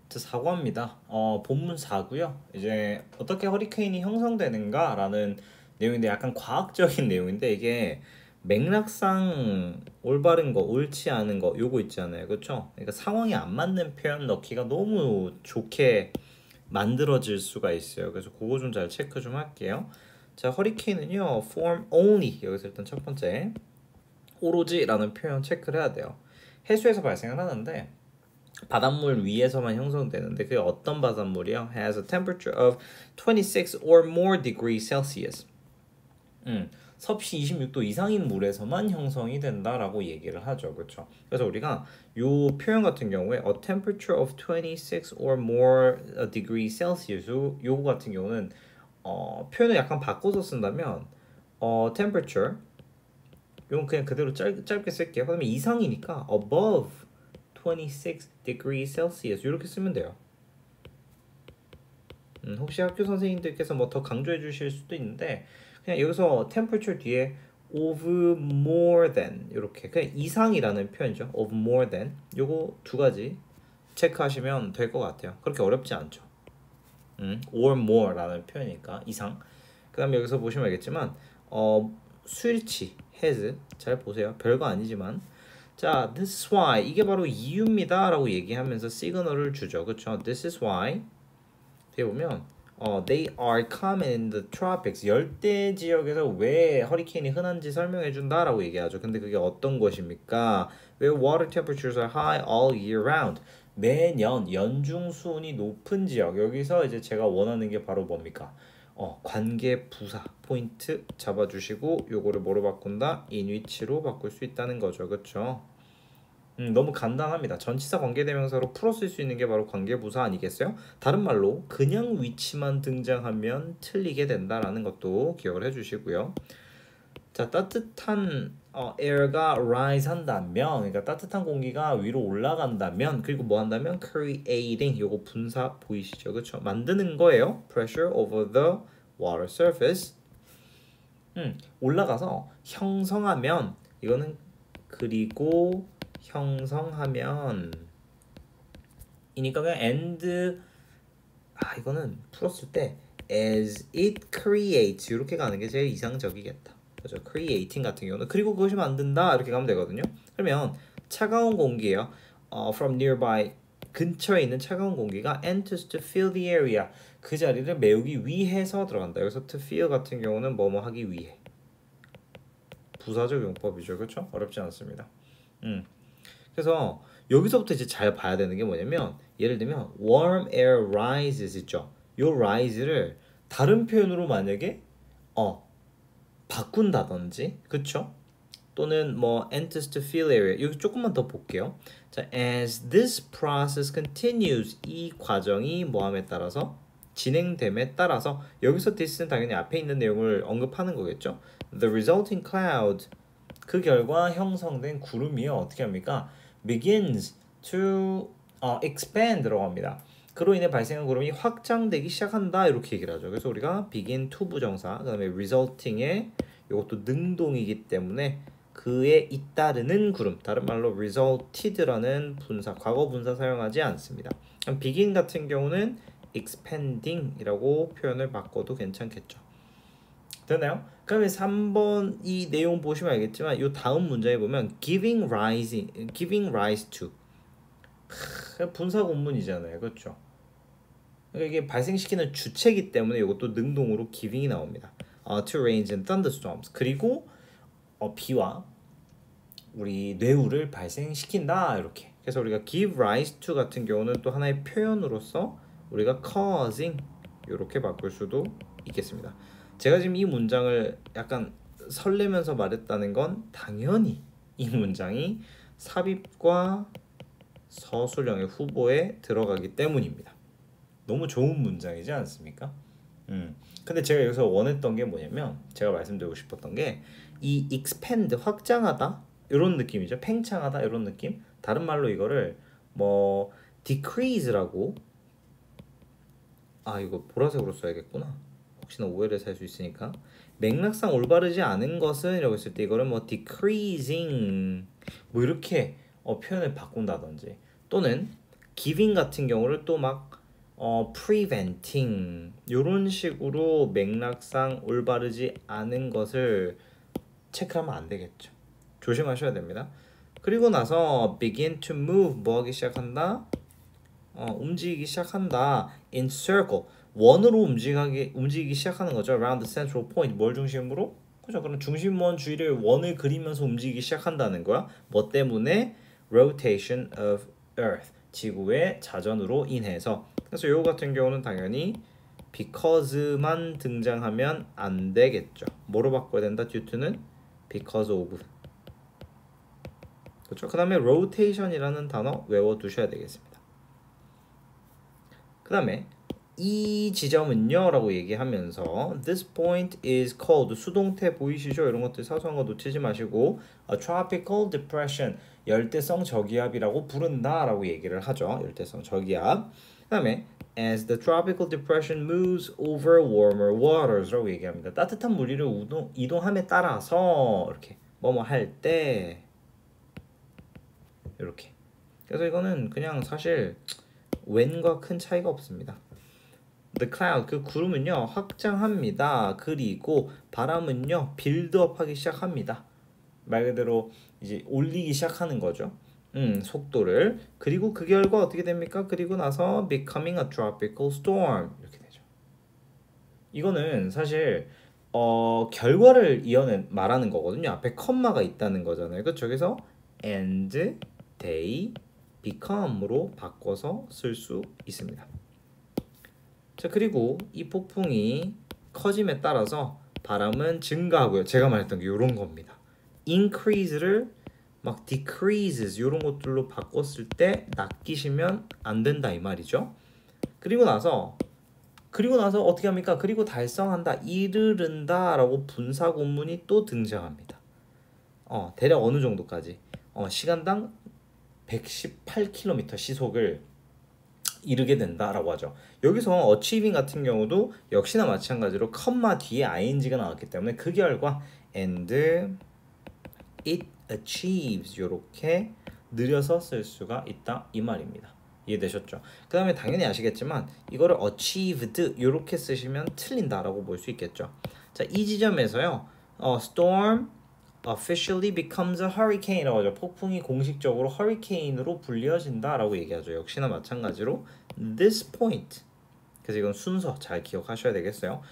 저 4과입니다. 본문 4고요. 이제 어떻게 허리케인이 형성되는가라는 내용인데 약간 과학적인 내용인데 이게 맥락상 올바른 거, 옳지 않은 거 요거 있잖아요. 그렇죠? 그러니까 상황이 안 맞는 표현 넣기가 너무 좋게 만들어질 수가 있어요. 그래서 그거 좀 잘 체크 좀 할게요. 자, 허리케인은요. form only 여기서 일단 첫 번째 오로지라는 표현 체크를 해야 돼요. 해수에서 발생을 하는데 바닷물 위에서만 형성되는데 그게 어떤 바닷물이요? Has a temperature of 26 or more degrees Celsius. 섭씨 26도 이상인 물에서만 형성이 된다라고 얘기를 하죠. 그렇죠? 그래서 우리가 요 표현 같은 경우에 a temperature of 26 or more degrees Celsius 요거 같은 경우는 표현을 약간 바꿔서 쓴다면 temperature 이건 그냥 그대로 짧게 쓸게요. 그다음에 이상이니까 above 26 degrees Celsius 이렇게 쓰면 돼요. 혹시 학교 선생님들께서 뭐 더 강조해 주실 수도 있는데 그냥 여기서 temperature 뒤에 of more than 이렇게 그냥 이상이라는 표현이죠. of more than 요거 두 가지 체크하시면 될 것 같아요. 그렇게 어렵지 않죠. or more라는 표현이니까 이상. 그다음에 여기서 보시면 알겠지만 스위치 has 잘 보세요. 별거 아니지만 자, this is why 이게 바로 이유입니다라고 얘기하면서 시그널을 주죠. 그렇죠? This is why 뒤에 보면 they are common in the tropics 열대 지역에서 왜 허리케인이 흔한지 설명해 준다라고 얘기하죠. 근데 그게 어떤 것입니까? Where water temperatures are high all year round 매년 연중 수온이 높은 지역 여기서 이제 제가 원하는 게 바로 뭡니까? 관계 부사 포인트 잡아주시고 요거를 뭐로 바꾼다? in which로 바꿀 수 있다는 거죠. 그렇죠? 너무 간단합니다. 전치사 관계대명사로 풀어 쓸 수 있는 게 바로 관계부사 아니겠어요? 다른 말로 그냥 위치만 등장하면 틀리게 된다라는 것도 기억을 해주시고요. 자, 따뜻한 air가 rise 한다면, 그러니까 따뜻한 공기가 위로 올라간다면, 그리고 뭐 한다면 creating, 요거 분사 보이시죠? 그렇죠? 만드는 거예요. pressure over the water surface. 올라가서 형성하면, 이거는 그리고 형성하면 이니까 그냥 and 이거는 풀었을 때 as it creates 이렇게 가는 게 제일 이상적이겠다. 그죠? creating 같은 경우는 그리고 그것이 만든다 이렇게 가면 되거든요. 그러면 차가운 공기예요. from nearby 근처에 있는 차가운 공기가 enters to fill the area 그 자리를 메우기 위해서 들어간다. 여기서 to fill 같은 경우는 뭐뭐 하기 위해 부사적 용법이죠. 그렇죠? 어렵지 않습니다. 그래서 여기서부터 이제 잘 봐야 되는 게 뭐냐면 예를 들면 warm air rises 있죠. 요 rise를 다른 표현으로 만약에 바꾼다든지 그쵸? 또는 뭐 enters to fill area 여기 조금만 더 볼게요. 자, as this process continues 이 과정이 뭐함에 따라서 진행됨에 따라서 여기서 this는 당연히 앞에 있는 내용을 언급하는 거겠죠. The resulting cloud 그 결과 형성된 구름이요 어떻게 합니까? begins to expand라고 합니다. 그로 인해 발생한 구름이 확장되기 시작한다 이렇게 얘기를 하죠. 그래서 우리가 begin to 부정사 그다음에 resulting의 이것도 능동이기 때문에 그에 잇따르는 구름 다른 말로 resulted라는 분사 과거 분사 사용하지 않습니다. begin 같은 경우는 expanding이라고 표현을 바꿔도 괜찮겠죠. 되나요? 그러면 3번 이 내용 보시면 알겠지만 이 다음 문장에 보면 giving rise to 분사 공문이잖아요. 그렇죠? 그러니까 이게 발생시키는 주체이기 때문에 이것도 능동으로 giving이 나옵니다. to rains and thunderstorms 그리고 비와 우리 뇌우를 발생시킨다 이렇게. 그래서 우리가 give rise to 같은 경우는 또 하나의 표현으로서 우리가 causing 이렇게 바꿀 수도 있겠습니다. 제가 지금 이 문장을 약간 설레면서 말했다는 건 당연히 이 문장이 삽입과 서술형의 후보에 들어가기 때문입니다. 너무 좋은 문장이지 않습니까? 근데 제가 여기서 원했던 게 뭐냐면 제가 말씀드리고 싶었던 게 이 expand 확장하다 이런 느낌이죠. 팽창하다 이런 느낌. 다른 말로 이거를 뭐 decrease라고 이거 보라색으로 써야겠구나. 혹시나 오해를 살 수 있으니까 맥락상 올바르지 않은 것은 이라고 했을 때 이거를 뭐 decreasing 뭐 이렇게 표현을 바꾼다든지 또는 giving 같은 경우를 또 막 preventing 이런 식으로 맥락상 올바르지 않은 것을 체크하면 안 되겠죠. 조심하셔야 됩니다. 그리고 나서 begin to move 뭐 하기 시작한다? 움직이기 시작한다. in circle 원으로 움직이기 시작하는 거죠. around the central point 뭘 중심으로? 그죠? 그럼 중심원 주위를 원을 그리면서 움직이기 시작한다는 거야. 뭐 때문에? rotation of earth 지구의 자전으로 인해서. 그래서 요거 같은 경우는 당연히 because만 등장하면 안 되겠죠. 뭐로 바꿔야 된다? due to는 because of. 그렇죠? 그 다음에 rotation이라는 단어 외워두셔야 되겠습니다. 그 다음에 이 지점은요 라고 얘기하면서 this point is called 수동태 보이시죠? 이런 것들 사소한 거 놓치지 마시고 a tropical depression 열대성 저기압이라고 부른다 라고 얘기를 하죠. 열대성 저기압. 그 다음에 as the tropical depression moves over warmer waters 라고 얘기합니다. 따뜻한 물위를 이동함에 따라서 이렇게 뭐뭐 할 때 이렇게. 그래서 이거는 그냥 사실 when과 큰 차이가 없습니다. The cloud 그 구름은요 확장합니다. 그리고 바람은요 빌드업하기 시작합니다. 말 그대로 이제 올리기 시작하는 거죠. 속도를. 그리고 그 결과 어떻게 됩니까? 그리고 나서 becoming a tropical storm 이렇게 되죠. 이거는 사실 결과를 말하는 거거든요. 앞에 컴마가 있다는 거잖아요. 그렇죠? 그래서 and they become으로 바꿔서 쓸 수 있습니다. 자, 그리고 이 폭풍이 커짐에 따라서 바람은 증가하고요. 제가 말했던 게 이런 겁니다. increase를 막 decreases 이런 것들로 바꿨을 때 낚이시면 안 된다 이 말이죠. 그리고 나서 어떻게 합니까? 그리고 달성한다, 이르른다라고 분사 구문이 또 등장합니다. 대략 어느 정도까지? 시간당 118km 시속을 이르게 된다라고 하죠. 여기서 achieving 같은 경우도 역시나 마찬가지로 컴마 뒤에 ing가 나왔기 때문에 그 결과 and it achieves 이렇게 느려서 쓸 수가 있다 이 말입니다. 이해되셨죠? 그 다음에 당연히 아시겠지만 이거를 achieved 이렇게 쓰시면 틀린다라고 볼 수 있겠죠. 자, 이 지점에서요 storm officially becomes a hurricane이라고 하죠. 폭풍이 공식적으로 허리케인으로 불려진다라고 얘기하죠. 역시나 마찬가지로 this point. 그래서 이건 순서 잘 기억하셔야 되겠어요.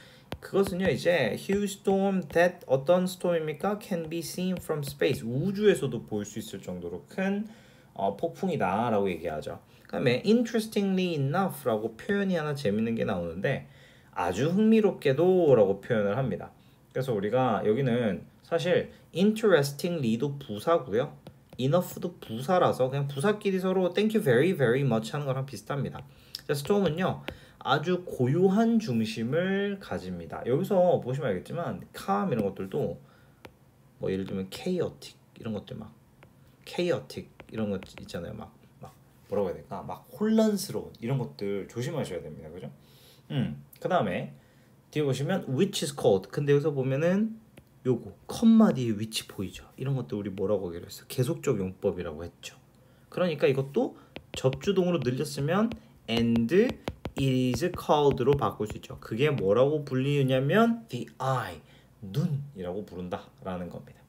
그것은요 이제 huge storm that 어떤 storm입니까? can be seen from space. 우주에서도 볼 수 있을 정도로 큰 폭풍이다라고 얘기하죠. 그다음에 interestingly enough라고 표현이 하나 재밌는 게 나오는데 아주 흥미롭게도라고 표현을 합니다. 그래서 우리가 여기는 사실 interestingly도 부사고요. enough도 부사라서 그냥 부사끼리 서로 thank you very very much 하는 거랑 비슷합니다. 자, storm은요 아주 고요한 중심을 가집니다. 여기서 보시면 알겠지만 calm 이런 것들도 뭐 예를 들면 chaotic 이런 것들 막 chaotic 이런 것 있잖아요. 막 뭐라고 해야 될까? 막 혼란스러운 이런 것들 조심하셔야 됩니다. 그죠? 그 다음에 뒤에 보시면 which is called. 근데 여기서 보면은 요거 컴마 뒤에 which 보이죠? 이런 것도 우리 뭐라고 하기로 했어? 계속적 용법이라고 했죠. 그러니까 이것도 접주동으로 늘렸으면 and it is called로 바꿀 수 있죠. 그게 뭐라고 불리느냐면 the eye, 눈이라고 부른다라는 겁니다.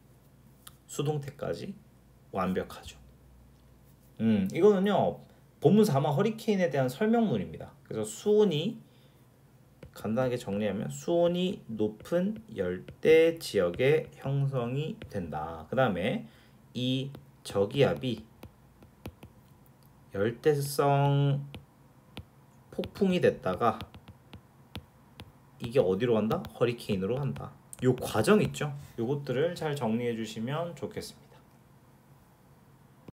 수동태까지 완벽하죠. 이거는요 본문사 아마 허리케인에 대한 설명문입니다. 그래서 수온이 간단하게 정리하면 수온이 높은 열대 지역에 형성이 된다. 그 다음에 이 저기압이 열대성 폭풍이 됐다가 이게 어디로 간다? 허리케인으로 간다. 요 과정 있죠? 요것들을 잘 정리해 주시면 좋겠습니다.